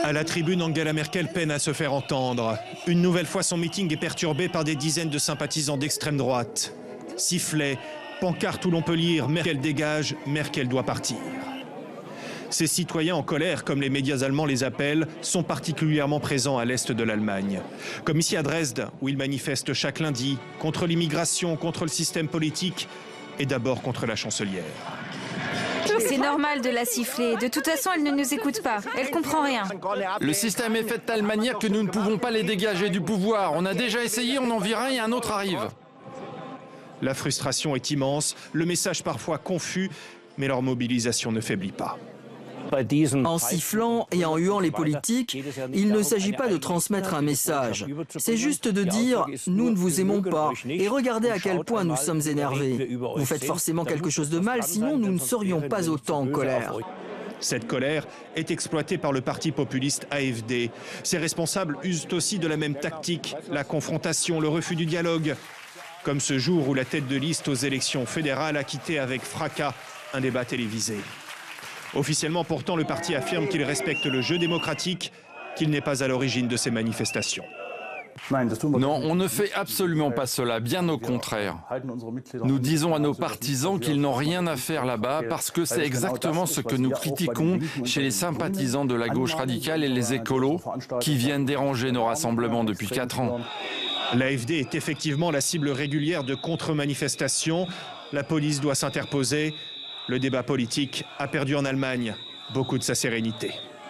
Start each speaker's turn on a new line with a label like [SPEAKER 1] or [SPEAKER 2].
[SPEAKER 1] À la tribune, Angela Merkel peine à se faire entendre. Une nouvelle fois, son meeting est perturbé par des dizaines de sympathisants d'extrême droite. Sifflets, pancartes où l'on peut lire « Merkel dégage, Merkel doit partir ». Ces citoyens en colère, comme les médias allemands les appellent, sont particulièrement présents à l'est de l'Allemagne. Comme ici à Dresde, où ils manifestent chaque lundi contre l'immigration, contre le système politique et d'abord contre la chancelière.
[SPEAKER 2] C'est normal de la siffler. De toute façon, elle ne nous écoute pas. Elle comprend rien.
[SPEAKER 3] Le système est fait de telle manière que nous ne pouvons pas les dégager du pouvoir. On a déjà essayé, on en vire un et un autre arrive.
[SPEAKER 1] La frustration est immense, le message parfois confus, mais leur mobilisation ne faiblit pas.
[SPEAKER 4] En sifflant et en huant les politiques, il ne s'agit pas de transmettre un message. C'est juste de dire « nous ne vous aimons pas » et regardez à quel point nous sommes énervés. Vous faites forcément quelque chose de mal, sinon nous ne serions pas autant en colère.
[SPEAKER 1] Cette colère est exploitée par le parti populiste AfD. Ses responsables usent aussi de la même tactique, la confrontation, le refus du dialogue. Comme ce jour où la tête de liste aux élections fédérales a quitté avec fracas un débat télévisé. Officiellement pourtant, le parti affirme qu'il respecte le jeu démocratique, qu'il n'est pas à l'origine de ces manifestations.
[SPEAKER 3] Non, on ne fait absolument pas cela, bien au contraire. Nous disons à nos partisans qu'ils n'ont rien à faire là-bas parce que c'est exactement ce que nous critiquons chez les sympathisants de la gauche radicale et les écolos qui viennent déranger nos rassemblements depuis 4 ans.
[SPEAKER 1] L'AfD est effectivement la cible régulière de contre-manifestations. La police doit s'interposer. Le débat politique a perdu en Allemagne beaucoup de sa sérénité.